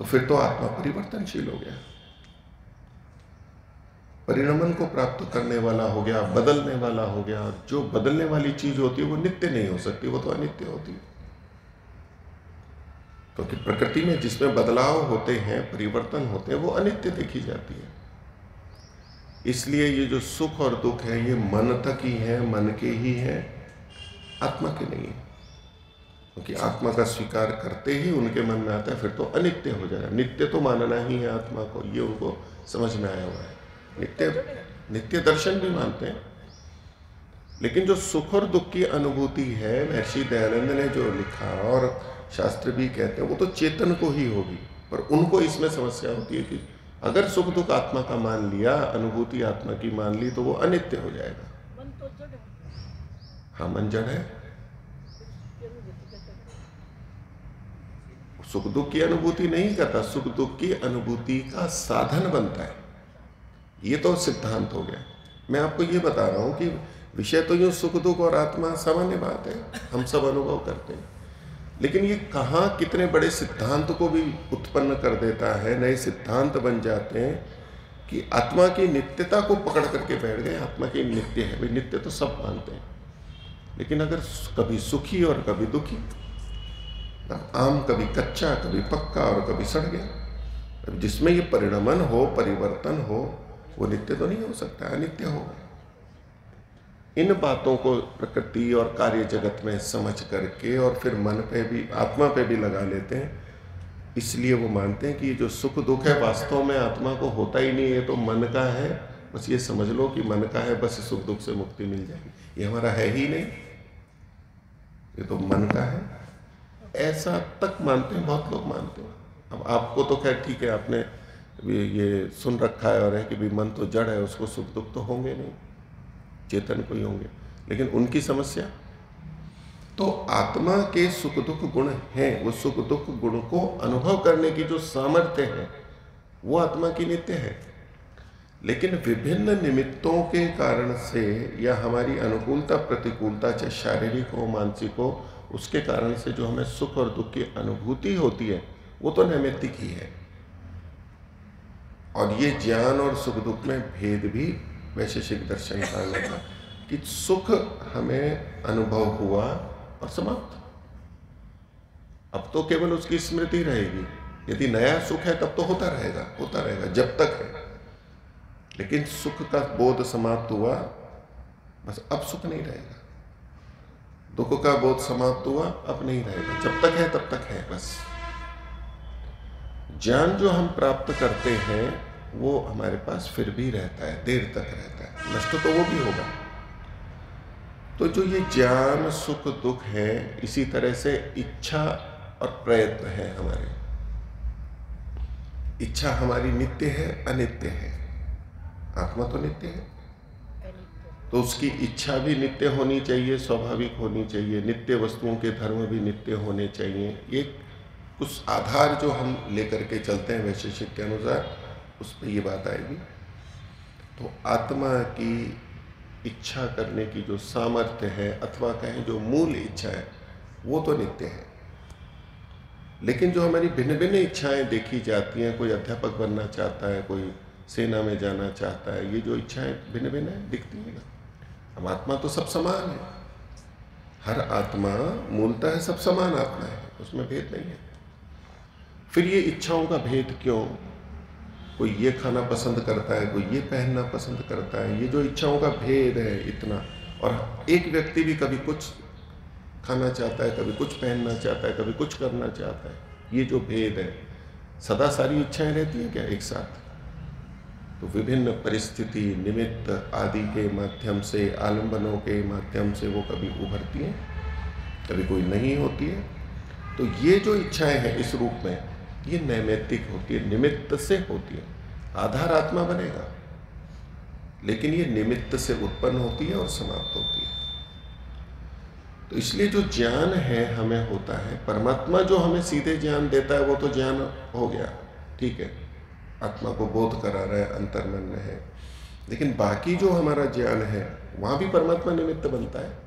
तो फिर तो आत्मा परिवर्तनशील हो गया, परिणमन को प्राप्त करने वाला हो गया, बदलने वाला हो गया। जो बदलने वाली चीज होती है वो नित्य नहीं हो सकती, वो तो अनित्य होती है। क्योंकि प्रकृति में जिसमें बदलाव होते हैं, परिवर्तन होते हैं, वो अनित्य देखी जाती है। इसलिए ये जो सुख और दुख है ये मन तक ही है, मन के ही है, आत्मा के नहीं है। क्योंकि आत्मा का स्वीकार करते ही उनके मन में आता है फिर तो अनित्य हो जाएगा। नित्य तो मानना ही है आत्मा को, ये उनको समझ में आया हुआ है। नित्य दर्शन भी मानते हैं, लेकिन जो सुख और दुख की अनुभूति है, महर्षि दयानंद ने जो लिखा और शास्त्र भी कहते हैं, वो तो चेतन को ही होगी। पर उनको इसमें समस्या होती है कि अगर सुख दुख आत्मा का मान लिया, अनुभूति आत्मा की मान ली, तो वो अनित्य हो जाएगा। मन तो जड़ है। हाँ, मन जड़ है, सुख दुख की अनुभूति नहीं करता, सुख दुख की अनुभूति का साधन बनता है। ये तो सिद्धांत हो गया। मैं आपको ये बता रहा हूं कि विषय तो यूं सुख दुख और आत्मा सामान्य बात है, हम सब अनुभव करते हैं, लेकिन ये कहाँ कितने बड़े सिद्धांत को भी उत्पन्न कर देता है। नए सिद्धांत बन जाते हैं कि आत्मा की नित्यता को पकड़ करके बैठ गए। आत्मा की नित्य है, भाई नित्य तो सब मानते हैं, लेकिन अगर कभी सुखी और कभी दुखी, आम कभी कच्चा कभी पक्का और कभी सड़ गया, जिसमें ये परिणमन हो, परिवर्तन हो, वो नित्य तो नहीं हो सकता, अनित्य होगा। इन बातों को प्रकृति और कार्य जगत में समझ करके और फिर मन पे भी, आत्मा पे भी लगा लेते हैं। इसलिए वो मानते हैं कि ये जो सुख दुख है वास्तव में आत्मा को होता ही नहीं, ये तो मन का है। बस ये समझ लो कि मन का है, बस सुख दुख से मुक्ति मिल जाएगी। ये हमारा है ही नहीं, ये तो मन का है, ऐसा तक मानते हैं, बहुत लोग मानते हैं। अब आपको तो खैर ठीक है, आपने ये सुन रखा है और है कि भाई मन तो जड़ है, उसको सुख दुख तो होंगे नहीं, चेतन को ही होंगे। लेकिन उनकी समस्या तो आत्मा के सुख दुख गुण हैं, वो सुख दुख गुण को अनुभव करने की जो सामर्थ्य है वो आत्मा की नित्य है। लेकिन विभिन्न निमित्तों के कारण से या हमारी अनुकूलता प्रतिकूलता, चाहे शारीरिक हो मानसिक हो, उसके कारण से जो हमें सुख और दुख की अनुभूति होती है वो तो नैमित्तिक ही है। और ये ज्ञान और सुख दुख में भेद भी वैशेषिक दर्शन का लगा कि सुख हमें अनुभव हुआ और समाप्त। अब तो केवल उसकी स्मृति रहेगी। यदि नया सुख है तब तो होता रहेगा जब तक है। लेकिन सुख का बोध समाप्त हुआ, बस अब सुख नहीं रहेगा। दुख का बोध समाप्त हुआ, अब नहीं रहेगा। जब तक है तब तक है बस। ज्ञान जो हम प्राप्त करते हैं वो हमारे पास फिर भी रहता है, देर तक रहता है, नष्ट तो वो भी होगा। तो जो ये ज्ञान सुख दुख है, इसी तरह से इच्छा और प्रयत्न है हमारे। इच्छा हमारी नित्य है, अनित्य है। आत्मा तो नित्य है, तो उसकी इच्छा भी नित्य होनी चाहिए, स्वाभाविक होनी चाहिए। नित्य वस्तुओं के धर्म भी नित्य होने चाहिए। ये कुछ आधार जो हम लेकर के चलते हैं वैशेषिक के अनुसार, उस पर ये बात आएगी। तो आत्मा की इच्छा करने की जो सामर्थ्य है, अथवा कहें जो मूल इच्छा है, वो तो नित्य है। लेकिन जो हमारी भिन्न भिन्न इच्छाएं देखी जाती हैं, कोई अध्यापक बनना चाहता है, कोई सेना में जाना चाहता है, ये जो इच्छाएं भिन्न भिन्न है, दिखती है ना। हम आत्मा तो सब समान है, हर आत्मा मूलतः सब समान आत्मा है, उसमें भेद नहीं है। फिर ये इच्छाओं का भेद क्यों? कोई ये खाना पसंद करता है, कोई ये पहनना पसंद करता है। ये जो इच्छाओं का भेद है इतना, और एक व्यक्ति भी कभी कुछ खाना चाहता है, कभी कुछ पहनना चाहता है, कभी कुछ करना चाहता है। ये जो भेद है, सदा सारी इच्छाएं रहती हैं क्या एक साथ? तो विभिन्न परिस्थिति, निमित्त आदि के माध्यम से, आलंबनों के माध्यम से वो कभी उभरती हैं, कभी कोई नहीं होती है। तो ये जो इच्छाएं हैं इस रूप में, ये नैमित्तिक होती है, निमित्त से होती है। आधार आत्मा बनेगा, लेकिन ये निमित्त से उत्पन्न होती है और समाप्त होती है। तो इसलिए जो ज्ञान है हमें होता है, परमात्मा जो हमें सीधे ज्ञान देता है वो तो ज्ञान हो गया, ठीक है, आत्मा को बोध करा रहा है, अंतर्मन में है। लेकिन बाकी जो हमारा ज्ञान है वहाँ भी परमात्मा निमित्त बनता है।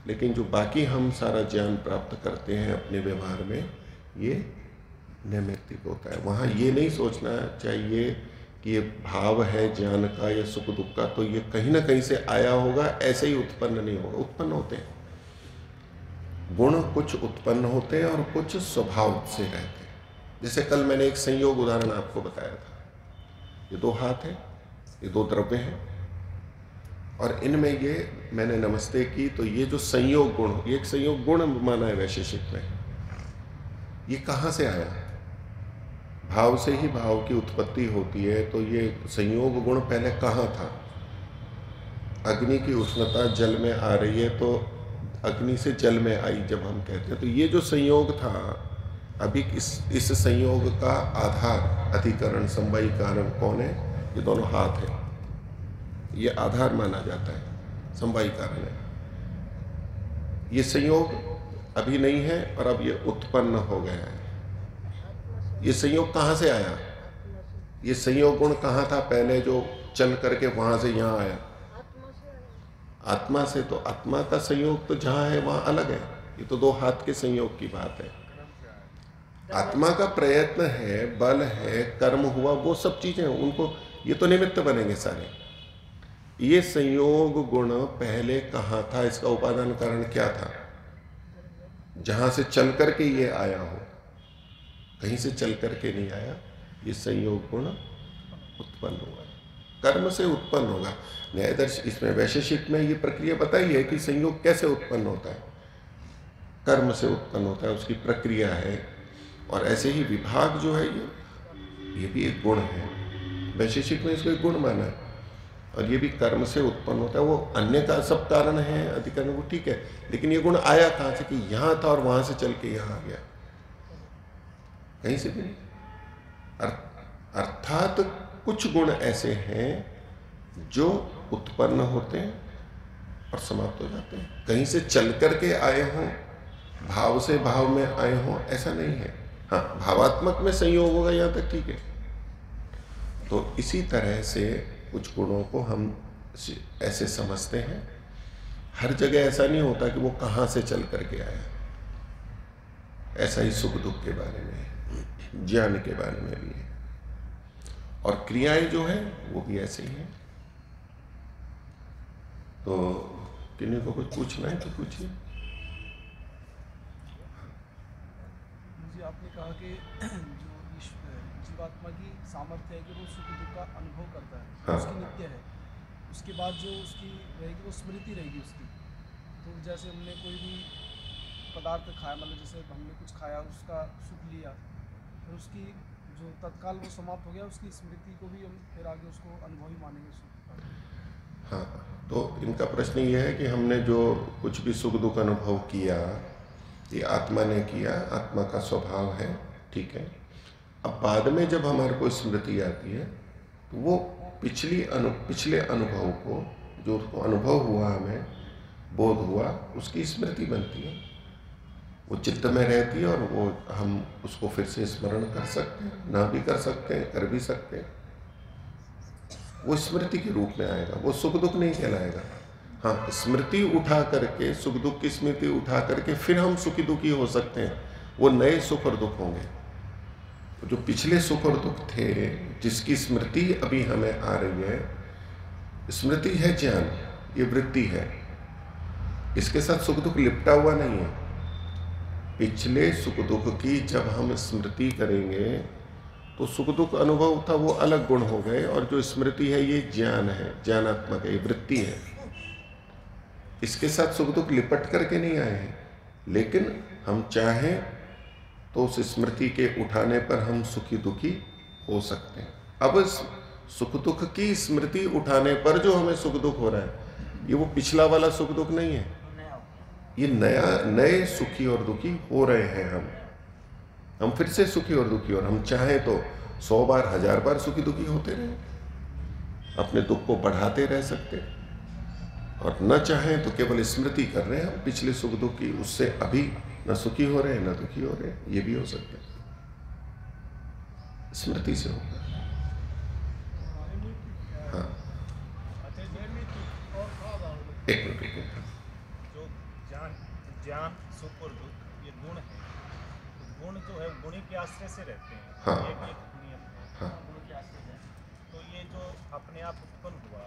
लेकिन जो बाकी हम सारा ज्ञान प्राप्त करते हैं अपने व्यवहार में, ये नैमित्तिक होता है। वहाँ ये नहीं सोचना चाहिए कि ये भाव है ज्ञान का या सुख दुख का, तो ये कहीं ना कहीं से आया होगा, ऐसे ही उत्पन्न नहीं होगा। उत्पन्न होते हैं गुण, कुछ उत्पन्न होते हैं और कुछ स्वभाव से रहते हैं। जैसे कल मैंने एक संयोग उदाहरण आपको बताया था, ये दो हाथ हैं, ये दो द्रव्य हैं, और इनमें ये मैंने नमस्ते की, तो ये जो संयोग गुण, ये एक संयोग गुण माना है वैशेषिक में। ये कहाँ से आया? भाव से ही भाव की उत्पत्ति होती है। तो ये संयोग गुण पहले कहाँ था? अग्नि की उष्णता जल में आ रही है, तो अग्नि से जल में आई जब हम कहते हैं, तो ये जो संयोग था, अभी इस संयोग का आधार अधिकरण समवायी कारण कौन है? ये दोनों हाथ है, ये आधार माना जाता है, समवायी कारण है। ये संयोग अभी नहीं है और अब ये उत्पन्न हो गया है। ये संयोग कहाँ से आया? ये संयोग गुण कहाँ था पहले, जो चल करके वहां से यहाँ आया? आत्मा से। तो आत्मा का संयोग तो जहाँ है वहाँ अलग है। ये तो दो हाथ के संयोग की बात है। आत्मा का प्रयत्न है, बल है, कर्म हुआ, वो सब चीजें हैं, उनको ये तो निमित्त बनेंगे सारे। ये संयोग गुण पहले कहाँ था? इसका उपादान कारण क्या था? जहां से चल करके ये आया हो, कहीं से चल करके नहीं आया। ये संयोग गुण उत्पन्न हुआ, कर्म से उत्पन्न होगा। न्यायदर्श इसमें वैशेषिक में ये प्रक्रिया बताई है कि संयोग कैसे उत्पन्न होता है। कर्म से उत्पन्न होता है, उसकी प्रक्रिया है। और ऐसे ही विभाग जो है, ये भी एक गुण है। वैशेषिक में इसको एक गुण माना है, और ये भी कर्म से उत्पन्न होता है। वो अन्य का सब कारण है, अधिकरण, वो ठीक है, लेकिन ये गुण आया कहाँ से? कि यहाँ था और वहां से चल के यहाँ आ गया, कहीं से भी नहीं। अर्थात कुछ गुण ऐसे हैं जो उत्पन्न होते हैं और समाप्त हो जाते हैं। कहीं से चल करके आए हों, भाव से भाव में आए हों, ऐसा नहीं है। हाँ, भावात्मक में संयोग होगा, यहाँ तक ठीक है। तो इसी तरह से कुछ गुणों को हम ऐसे समझते हैं। हर जगह ऐसा नहीं होता कि वो कहाँ से चल करके आया। ऐसा ही सुख दुख के बारे में, ज्ञान के बारे में भी है। और क्रियाएं जो हैं वो भी ऐसे ही हैं। तो किन्हीं को कुछ पूछना है तो पूछिए। मुझे आपने कहा कि जो जीवात्मा की सामर्थ्य है कि वो सुख दुख का अनुभव करता है, हाँ। उसकी नित्य है। उसके बाद जो उसकी रहेगी वो स्मृति रहेगी उसकी। तो जैसे हमने कोई भी पदार्थ खाया, मतलब जैसे हमने कुछ खाया, उसका सुख लिया, फिर उसकी जो तत्काल वो समाप्त हो गया, उसकी स्मृति को भी हम फिर आगे उसको अनुभव ही मानेंगे सुख का। हाँ, तो इनका प्रश्न ये है कि हमने जो कुछ भी सुख दुख अनुभव किया, ये आत्मा ने किया, आत्मा का स्वभाव है, ठीक है। अब बाद में जब हमारे को स्मृति आती है, तो वो पिछले अनुभव को, जो उसको अनुभव हुआ, हमें बोध हुआ, उसकी स्मृति बनती है। वो चित्त में रहती है और वो हम उसको फिर से स्मरण कर सकते हैं, ना भी कर सकते हैं, कर भी सकते हैं। वो स्मृति के रूप में आएगा, वो सुख दुख नहीं कहलाएगा। हाँ, स्मृति उठा करके, सुख दुख की स्मृति उठा करके फिर हम सुखी दुखी हो सकते हैं। वो नए सुख और दुख होंगे। जो पिछले सुख और दुख थे, जिसकी स्मृति अभी हमें आ रही है, स्मृति है ज्ञान, ये वृत्ति है, इसके साथ सुख दुख लिपटा हुआ नहीं है। पिछले सुख दुख की जब हम स्मृति करेंगे तो सुख दुख अनुभव था वो अलग गुण हो गए, और जो स्मृति है ये ज्ञान है, ज्ञानात्मक है, ये वृत्ति है। इसके साथ सुख दुख लिपट करके नहीं आए हैं, लेकिन हम चाहें तो उस स्मृति के उठाने पर हम सुखी दुखी हो सकते हैं। अब सुख दुख की स्मृति उठाने पर जो हमें सुख दुख हो रहा है, ये वो पिछला वाला सुख दुख नहीं है, ये नए सुखी और दुखी हो रहे हैं। हम फिर से सुखी और दुखी, और हम चाहें तो 100 बार 1000 बार सुखी दुखी होते रहे, अपने दुख को बढ़ाते रह सकते, और न चाहें तो केवल स्मृति कर रहे हैं हम पिछले सुख दुख की, उससे अभी न सुखी हो रहे हैं न दुखी हो रहे हैं। ये भी हो सकता है, स्मृति से होगा। हाँ, एक मिनट। जो ज्ञान सुख और दुख ये गुण है, तो गुण जो है गुणी के आश्रय से रहते हैं। हाँ। एक नियम है। हाँ। गुण के आश्रय से। तो ये जो अपने आप उत्पन्न हुआ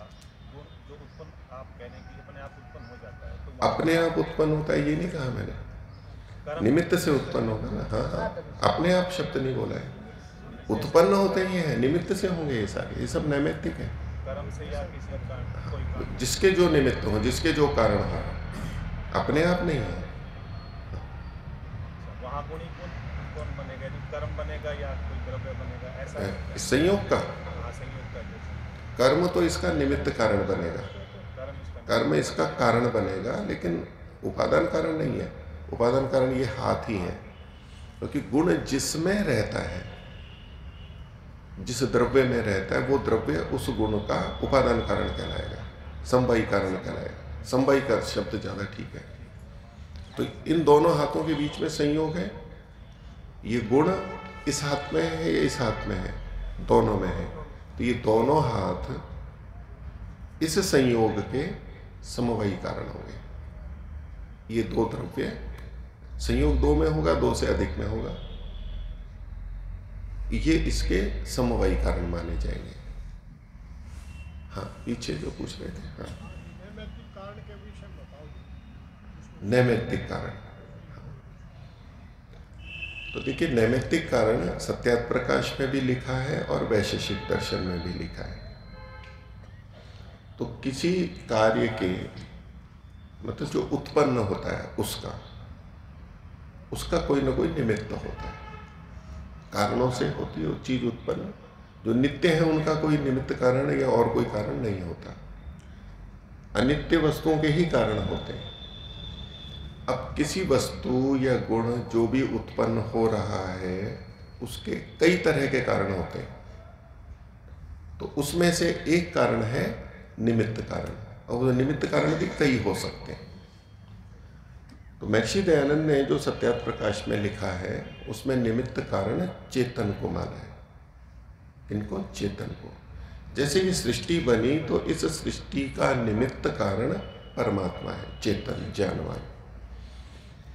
गुण, जो उत्पन्न आप कह रहे हैं कि अपने आप उत्पन्न हो जाता है, तो अपने आप उत्पन्न होता है ये नहीं कहा मैंने, निमित्त से उत्पन्न होगा ना। हाँ हाँ, अपने आप शब्द नहीं बोला है, उत्पन्न होते ही है, निमित्त से होंगे ये सारे, ये सब नैमित्तिक है। कर्म से या किसी कारण कोई कारण जिसके जो निमित्त हो, जिसके जो कारण हो, अपने आप नहीं है। वहाँ गुणी कौन बनेगा? यदि कर्म बनेगा या कोई द्रव्य बनेगा, ऐसा है? संयोग का, हाँ, संयोग का जैसे कर्म तो इसका निमित्त कारण बनेगा, कर्म इसका कारण बनेगा, लेकिन उपादान कारण नहीं है। उपादान कारण ये हाथ ही है, क्योंकि गुण जिसमें रहता है, जिस द्रव्य में रहता है, वो द्रव्य उस गुण का उपादान कारण कहलाएगा, समवायी कारण कहलाएगा। समवायी का शब्द ज्यादा ठीक है। तो इन दोनों हाथों के बीच में संयोग है, ये गुण इस हाथ में है या इस हाथ में है, दोनों में है। तो ये दोनों हाथ इस संयोग के समवायी कारण होंगे। ये दो द्रव्य, संयोग दो में होगा, दो से अधिक में होगा, ये इसके समवायी कारण माने जाएंगे। हाँ, पीछे जो पूछ रहे थे। हाँ, नैमित्तिक कारण के विषय में बताओ। नैमित्तिक कारण। तो देखिए, नैमित्तिक कारण सत्यात प्रकाश में भी लिखा है और वैशेषिक दर्शन में भी लिखा है। तो किसी कार्य के मतलब जो उत्पन्न होता है उसका कोई ना कोई निमित्त होता है, कारणों से होती है वो चीज उत्पन्न। जो नित्य है उनका कोई निमित्त कारण या और कोई कारण नहीं होता, अनित्य वस्तुओं के ही कारण होते हैं। अब किसी वस्तु या गुण जो भी उत्पन्न हो रहा है, उसके कई तरह के कारण होते हैं। तो उसमें से एक कारण है निमित्त कारण, और वो निमित्त कारण भी कई हो सकते हैं। तो महर्षि दयानंद ने जो सत्यात प्रकाश में लिखा है, उसमें निमित्त कारण चेतन को माना है। इनको चेतन को, जैसे ये सृष्टि बनी तो इस सृष्टि का निमित्त कारण परमात्मा है, चेतन ज्ञानवान।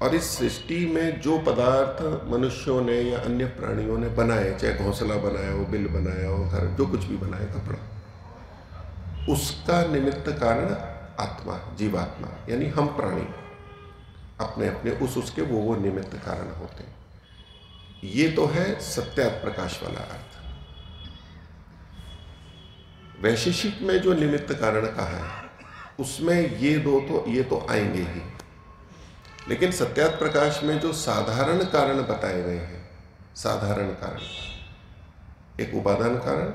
और इस सृष्टि में जो पदार्थ मनुष्यों ने या अन्य प्राणियों ने बनाए, चाहे घोंसला बनाया हो, बिल बनाया हो, घर, जो कुछ भी बनाया, कपड़ा, उसका निमित्त कारण आत्मा, जीवात्मा, यानी हम प्राणी अपने अपने उसके वो निमित्त कारण होते हैं। ये तो है सत्यात प्रकाश वाला अर्थ। वैशेषिक में जो निमित्त कारण कहा है, उसमें ये तो आएंगे ही, लेकिन सत्यात प्रकाश में जो साधारण कारण बताए गए हैं, साधारण कारण, एक उपादान कारण,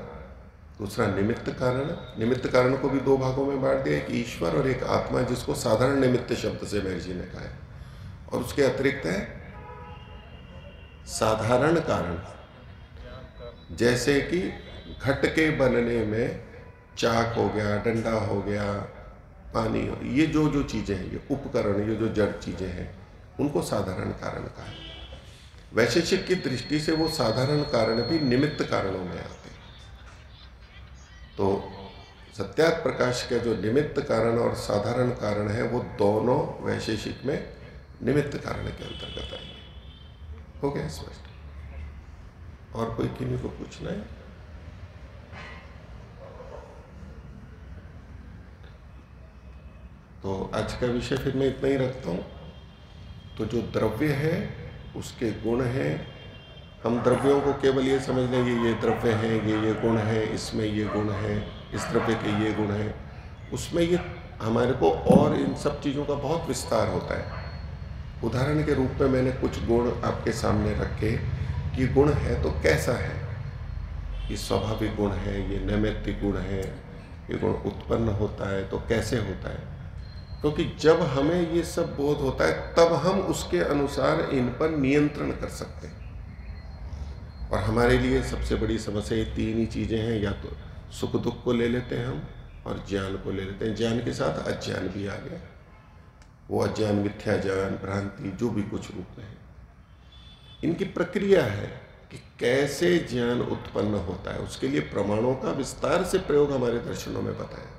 दूसरा निमित्त कारण। निमित्त कारण को भी दो भागों में बांट दिया, एक ईश्वर और एक आत्मा, जिसको साधारण निमित्त शब्द से महर्षि ने कहा है। और उसके अतिरिक्त है साधारण कारण, जैसे कि घट के बनने में चाक हो गया, डंडा हो गया, पानी हो, ये जो चीजें हैं, ये उपकरण, ये जो जड़ चीजें हैं, उनको साधारण कारण कहा है। वैशेषिक की दृष्टि से वो साधारण कारण भी निमित्त कारणों में आते हैं। तो सत्यात प्रकाश का जो निमित्त कारण और साधारण कारण है, वो दोनों वैशेषिक में निमित्त कारण के अंतर्गत आएंगे। हो गया स्पष्ट? और कोई किन्हीं को पूछना है? तो आज का विषय फिर मैं इतना ही रखता हूँ। तो जो द्रव्य है उसके गुण हैं, हम द्रव्यों को केवल ये समझ लें ये द्रव्य है, ये गुण है, इसमें ये गुण है, इस द्रव्य के ये गुण है, उसमें ये हमारे को और इन सब चीज़ों का बहुत विस्तार होता है। उदाहरण के रूप में मैंने कुछ गुण आपके सामने रखे कि गुण है तो कैसा है, ये स्वाभाविक गुण है, ये नैमित्तिक गुण है, ये गुण उत्पन्न होता है तो कैसे होता है। क्योंकि जब हमें ये सब बोध होता है तब हम उसके अनुसार इन पर नियंत्रण कर सकते हैं। और हमारे लिए सबसे बड़ी समस्या ये तीन ही चीज़ें हैं, या तो सुख दुख को ले लेते हैं हम, और ज्ञान को ले लेते हैं। ज्ञान के साथ अज्ञान भी आ गया, वो अज्ञान, मिथ्या ज्ञान, भ्रांति, जो भी कुछ रूप में है। इनकी प्रक्रिया है कि कैसे ज्ञान उत्पन्न होता है, उसके लिए प्रमाणों का विस्तार से प्रयोग हमारे दर्शनों में बताया।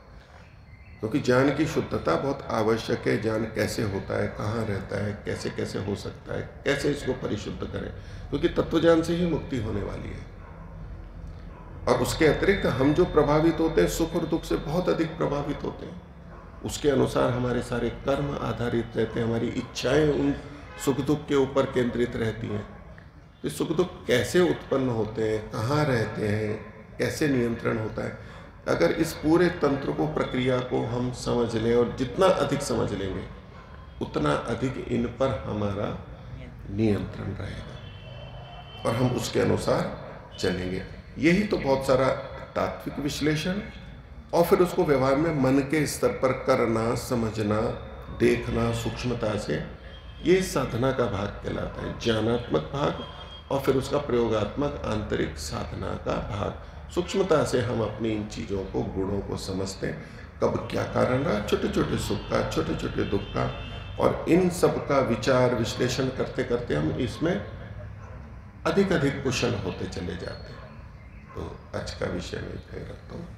क्योंकि ज्ञान की शुद्धता बहुत आवश्यक है। ज्ञान कैसे होता है, कहाँ रहता है, कैसे कैसे हो सकता है, कैसे इसको परिशुद्ध करें, क्योंकि तत्वज्ञान से ही मुक्ति होने वाली है। और उसके अतिरिक्त हम जो प्रभावित होते हैं, सुख और दुख से बहुत अधिक प्रभावित होते हैं। उसके अनुसार हमारे सारे कर्म आधारित रहते हैं, हमारी इच्छाएं उन सुख दुख के ऊपर केंद्रित रहती हैं। कि सुख दुख कैसे उत्पन्न होते हैं, कहाँ रहते हैं, कैसे नियंत्रण होता है, अगर इस पूरे तंत्र को, प्रक्रिया को हम समझ लें, और जितना अधिक समझ लेंगे उतना अधिक इन पर हमारा नियंत्रण रहेगा और हम उसके अनुसार चलेंगे। यही तो बहुत सारा तात्विक विश्लेषण और फिर उसको व्यवहार में मन के स्तर पर करना, समझना, देखना सूक्ष्मता से, ये साधना का भाग कहलाता है, ज्ञानात्मक भाग, और फिर उसका प्रयोगात्मक आंतरिक साधना का भाग। सूक्ष्मता से हम अपनी इन चीज़ों को, गुणों को समझते हैं, कब क्या कारण रहा, छोटे छोटे सुख का, छोटे छोटे दुख का, और इन सब का विचार विश्लेषण करते करते हम इसमें अधिक अधिक कुशल होते चले जाते हैं। तो आज का विषय मैं कहीं रखता हूँ।